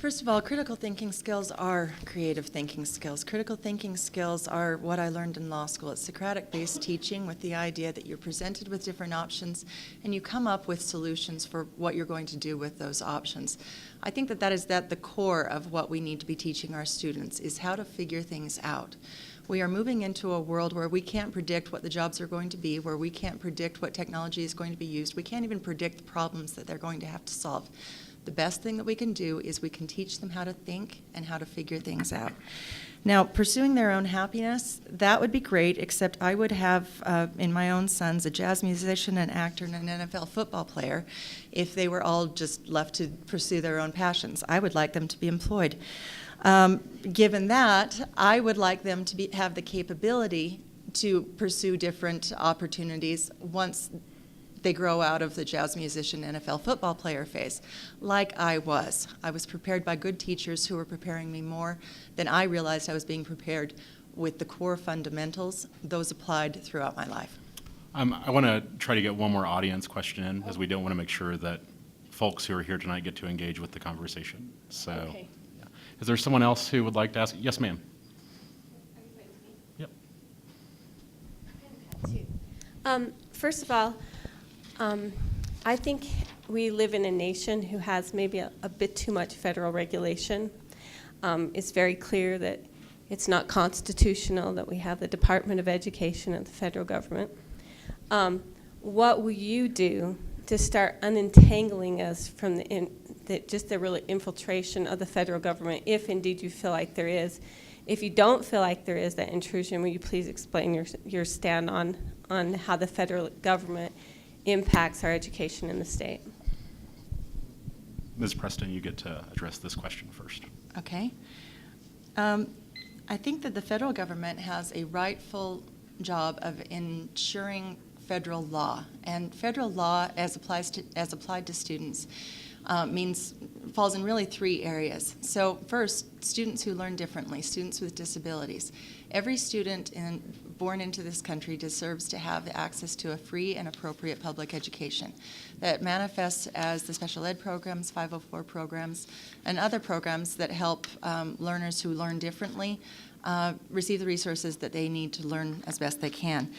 First of all, critical thinking skills are creative thinking skills. Critical thinking skills are what I learned in law school. It's Socratic-based teaching with the idea that you're presented with different options and you come up with solutions for what you're going to do with those options. I think that is at the core of what we need to be teaching our students is how to figure things out. We are moving into a world where we can't predict what the jobs are going to be, where we can't predict what technology is going to be used. We can't even predict the problems that they're going to have to solve. The best thing that we can do is we can teach them how to think and how to figure things out. Now, pursuing their own happiness, that would be great, except I would have in my own sons a jazz musician, an actor, and an NFL football player if they were all just left to pursue their own passions. I would like them to be employed. Given that, I would like them to have the capability to pursue different opportunities once they grow out of the jazz musician, NFL football player phase, like I was. I was prepared by good teachers who were preparing me more than I realized I was being prepared with the core fundamentals. Those applied throughout my life. I want to try to get one more audience question in, as we don't want to make sure that folks who are here tonight get to engage with the conversation. So, Okay. yeah. Is there someone else who would like to ask? Yes, ma'am. Yep. First of all, I think we live in a nation who has maybe a bit too much federal regulation. It's very clear that it's not constitutional that we have the Department of Education of the federal government. What will you do to start unentangling us from the real infiltration of the federal government, if indeed you feel like there is? If you don't feel like there is that intrusion, will you please explain your stand on how the federal government impacts our education in the state? Ms. Preston, you get to address this question first. Okay. I think that the federal government has a rightful job of ensuring federal law, and federal law, as applied to students, falls in really three areas. So first, students who learn differently, students with disabilities. Every student born into this country deserves to have access to a free and appropriate public education that manifests as the special ed programs, 504 programs, and other programs that help learners who learn differently receive the resources that they need to learn as best they can.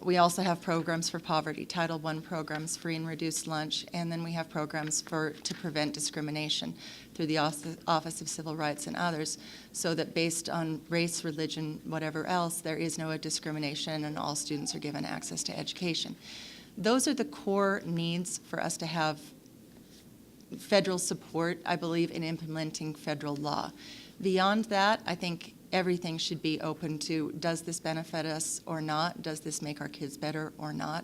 We also have programs for poverty, Title I programs, free and reduced lunch, and then we have programs to prevent discrimination through the Office of Civil Rights and others, so that based on race, religion, whatever else, there is no discrimination and all students are given access to education. Those are the core needs for us to have federal support, I believe, in implementing federal law. Beyond that, I think everything should be open to, does this benefit us or not? Does this make our kids better or not?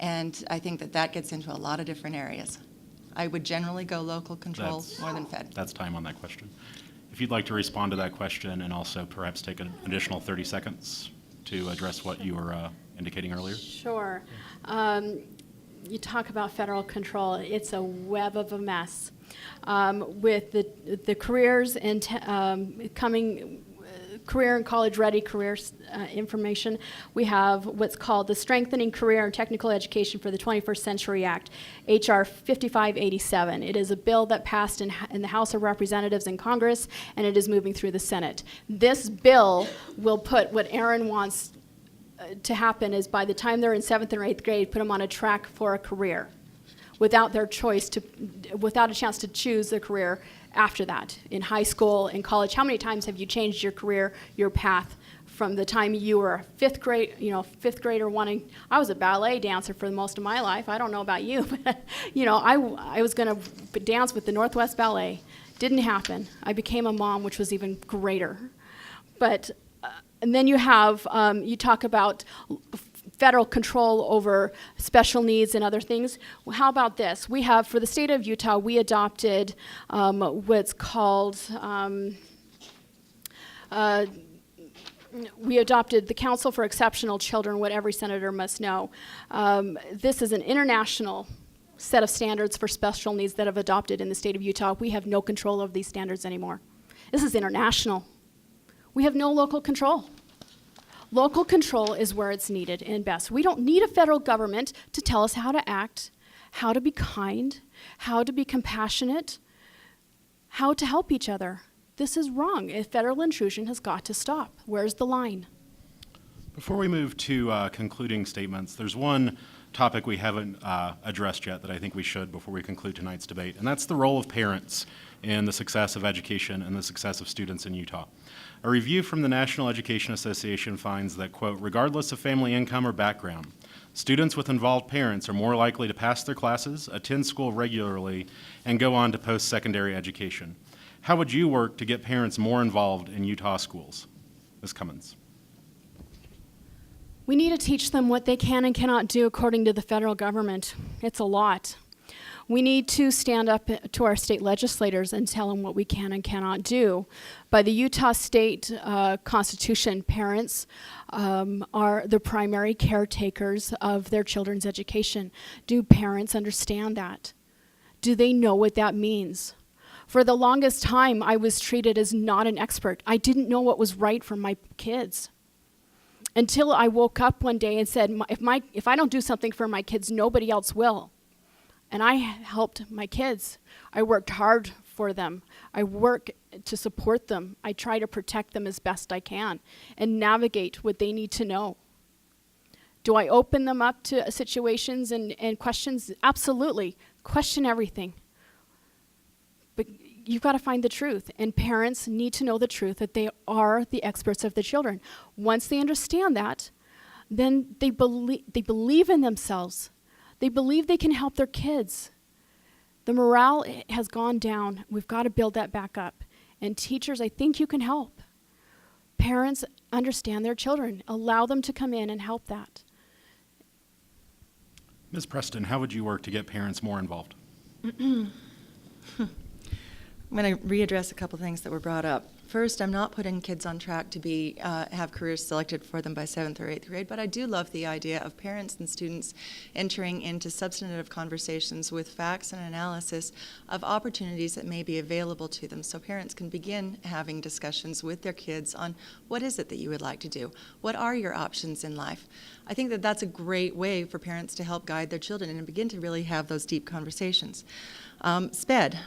And I think that gets into a lot of different areas. I would generally go local control more than fed. That's time on that question. If you'd like to respond to that question and also perhaps take an additional 30 seconds to address what you were indicating earlier. Sure. You talk about federal control. It's a web of a mess. With the careers and coming career and college-ready careers information, we have what's called the Strengthening Career and Technical Education for the 21st Century Act, H.R. 5587. It is a bill that passed in the House of Representatives in Congress, and it is moving through the Senate. This bill will put what Erin wants to happen is by the time they're in 7th or 8th grade, put them on a track for a career without their choice without a chance to choose a career after that, in high school, in college? How many times have you changed your career, your path, from the time you were fifth grader wanting? I was a ballet dancer for most of my life. I don't know about you, but I was going to dance with the Northwest Ballet. Didn't happen. I became a mom, which was even greater. But and then you have you talk about federal control over special needs and other things. Well, how about this? We have, for the state of Utah, we adopted what's called we adopted the Council for Exceptional Children, what every senator must know. This is an international set of standards for special needs that have adopted in the state of Utah. We have no control of these standards anymore. This is international. We have no local control. Local control is where it's needed and best. We don't need a federal government to tell us how to act, how to be kind, how to be compassionate, how to help each other. This is wrong. Federal intrusion has got to stop. Where's the line? Before we move to concluding statements, there's one topic we haven't addressed yet that I think we should before we conclude tonight's debate, and that's the role of parents in the success of education and the success of students in Utah. A review from the National Education Association finds that, quote, regardless of family income or background, students with involved parents are more likely to pass their classes, attend school regularly, and go on to post-secondary education. How would you work to get parents more involved in Utah schools? Ms. Cummins. We need to teach them what they can and cannot do according to the federal government. It's a lot. We need to stand up to our state legislators and tell them what we can and cannot do. By the Utah State Constitution, parents are the primary caretakers of their children's education. Do parents understand that? Do they know what that means? For the longest time, I was treated as not an expert. I didn't know what was right for my kids. Until I woke up one day and said, if I don't do something for my kids, nobody else will. And I helped my kids. I worked hard for them. I work to support them. I try to protect them as best I can and navigate what they need to know. Do I open them up to situations and questions? Absolutely. Question everything. But you've got to find the truth, and parents need to know the truth, that they are the experts of the children. Once they understand that, then they believe in themselves. They believe they can help their kids. The morale has gone down. We've got to build that back up. And teachers, I think you can help. Parents understand their children. Allow them to come in and help that. Ms. Preston, how would you work to get parents more involved? I'm going to readdress a couple things that were brought up. First, I'm not putting kids on track to have careers selected for them by 7th or 8th grade, but I do love the idea of parents and students entering into substantive conversations with facts and analysis of opportunities that may be available to them, so parents can begin having discussions with their kids on what is it that you would like to do? What are your options in life? I think that that's a great way for parents to help guide their children and begin to really have those deep conversations. SPED,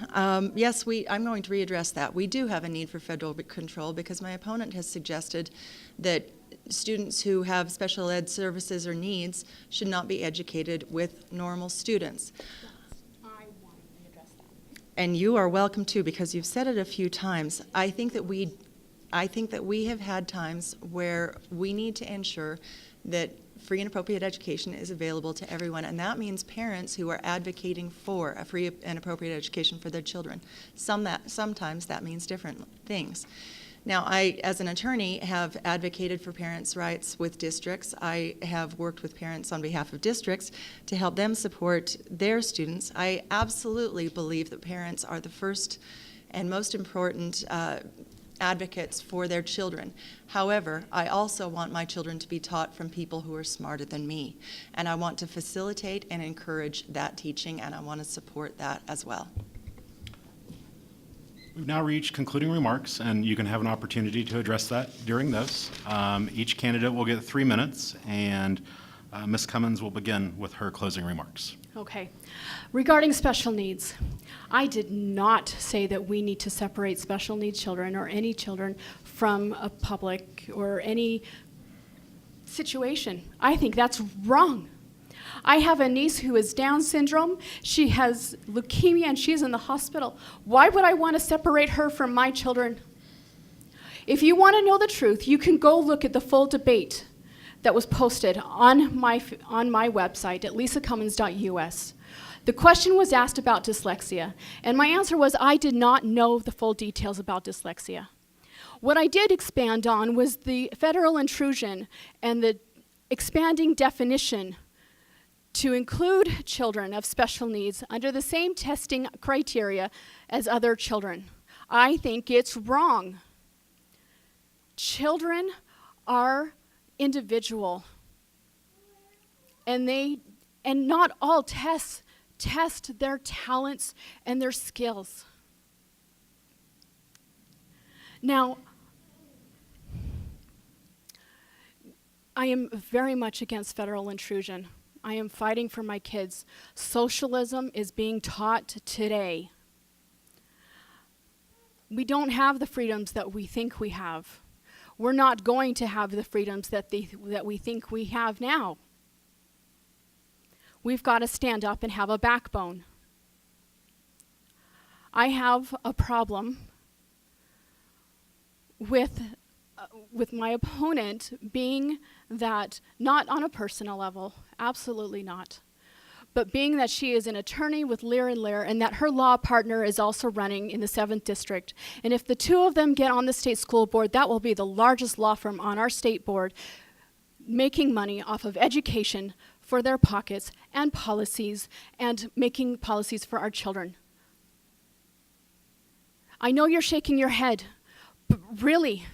yes, I'm going to readdress that. We do have a need for federal control because my opponent has suggested that students who have special ed services or needs should not be educated with normal students. I want to readdress that. And you are welcome to, because you've said it a few times. I think that we have had times where we need to ensure that free and appropriate education is available to everyone, and that means parents who are advocating for a free and appropriate education for their children. Sometimes that means different things. Now, I, as an attorney, have advocated for parents' rights with districts. I have worked with parents on behalf of districts to help them support their students. I absolutely believe that parents are the first and most important advocates for their children. However, I also want my children to be taught from people who are smarter than me. And I want to facilitate and encourage that teaching, and I want to support that as well. We've now reached concluding remarks, and you can have an opportunity to address that during those. Each candidate will get 3 minutes, and Ms. Cummins will begin with her closing remarks. Okay. Regarding special needs, I did not say that we need to separate special needs children or any children from a public or any situation. I think that's wrong. I have a niece who has Down syndrome. She has leukemia and she's in the hospital. Why would I want to separate her from my children? If you want to know the truth, you can go look at the full debate that was posted on my website at lisacummins.us. The question was asked about dyslexia, and my answer was I did not know the full details about dyslexia. What I did expand on was the federal intrusion and the expanding definition to include children of special needs under the same testing criteria as other children. I think it's wrong. Children are individual, and not all tests test their talents and their skills. Now, I am very much against federal intrusion. I am fighting for my kids. Socialism is being taught today. We don't have the freedoms that we think we have. We're not going to have the freedoms that we think we have now. We've got to stand up and have a backbone. I have a problem with my opponent being that, not on a personal level, absolutely not, but being that she is an attorney with Lear & Lear and that her law partner is also running in the 7th District. And if the two of them get on the state school board, that will be the largest law firm on our state board, making money off of education for their pockets and policies and making policies for our children. I know you're shaking your head, but really,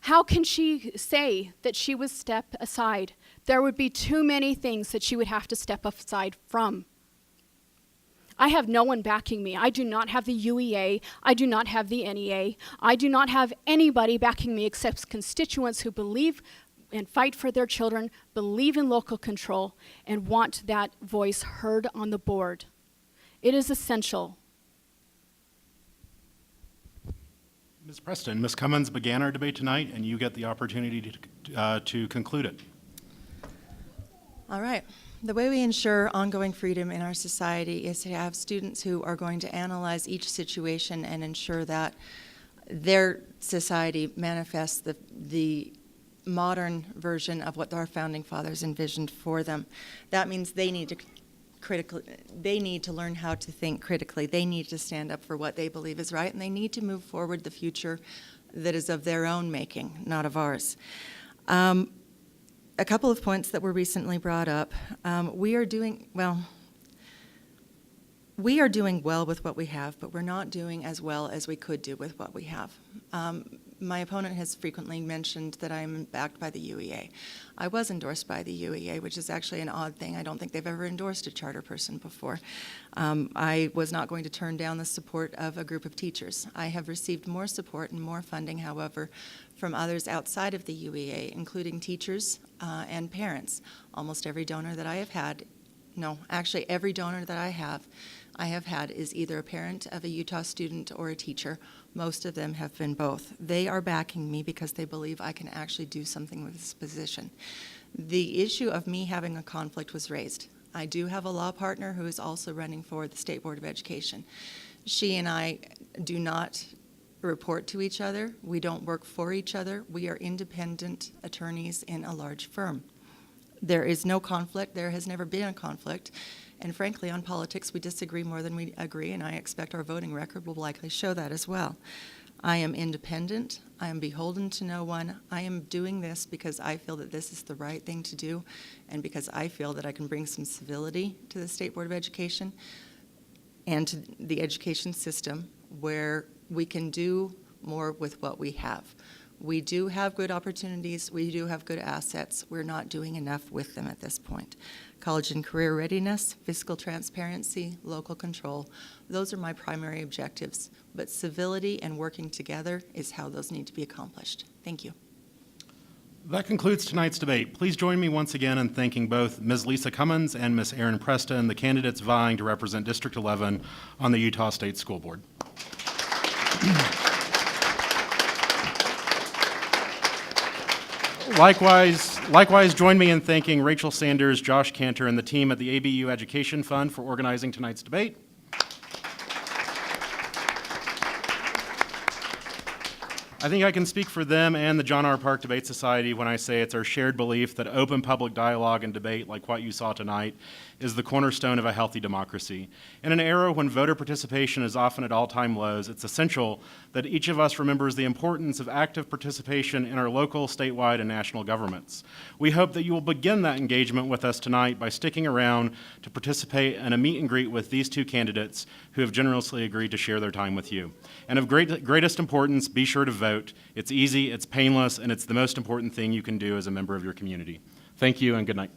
how can she say that she would step aside? There would be too many things that she would have to step aside from. I have no one backing me. I do not have the UEA. I do not have the NEA. I do not have anybody backing me except constituents who believe and fight for their children, believe in local control, and want that voice heard on the board. It is essential. Ms. Preston, Ms. Cummins began our debate tonight, and you get the opportunity to conclude it. All right. The way we ensure ongoing freedom in our society is to have students who are going to analyze each situation and ensure that their society manifests the modern version of what our founding fathers envisioned for them. That means they need to learn how to think critically. They need to stand up for what they believe is right, and they need to move forward the future that is of their own making, not of ours. A couple of points that were recently brought up. We are doing well with what we have, but we're not doing as well as we could do with what we have. My opponent has frequently mentioned that I'm backed by the UEA. I was endorsed by the UEA, which is actually an odd thing. I don't think they've ever endorsed a charter person before. I was not going to turn down the support of a group of teachers. I have received more support and more funding, however, from others outside of the UEA, including teachers and parents. Almost every donor that I have had, no, actually every donor that I have had is either a parent of a Utah student or a teacher. Most of them have been both. They are backing me because they believe I can actually do something with this position. The issue of me having a conflict was raised. I do have a law partner who is also running for the State Board of Education. She and I do not report to each other. We don't work for each other. We are independent attorneys in a large firm. There is no conflict. There has never been a conflict. And frankly, on politics, we disagree more than we agree, and I expect our voting record will likely show that as well. I am independent. I am beholden to no one. I am doing this because I feel that this is the right thing to do, and because I feel that I can bring some civility to the State Board of Education and to the education system where we can do more with what we have. We do have good opportunities. We do have good assets. We're not doing enough with them at this point. College and career readiness, fiscal transparency, local control, those are my primary objectives. But civility and working together is how those need to be accomplished. Thank you. That concludes tonight's debate. Please join me once again in thanking both Ms. Lisa Cummins and Ms. Erin Preston, the candidates vying to represent District 11 on the Utah State School Board. Likewise, Likewise, join me in thanking Rachel Sanders, Josh Cantor, and the team at the ABU Education Fund for organizing tonight's debate. I think I can speak for them and the John R. Park Debate Society when I say it's our shared belief that open public dialogue and debate, like what you saw tonight, is the cornerstone of a healthy democracy. In an era when voter participation is often at all-time lows, it's essential that each of us remembers the importance of active participation in our local, statewide, and national governments. We hope that you will begin that engagement with us tonight by sticking around to participate in a meet and greet with these two candidates who have generously agreed to share their time with you. And of greatest importance, be sure to vote. It's easy, it's painless, and it's the most important thing you can do as a member of your community. Thank you and good night.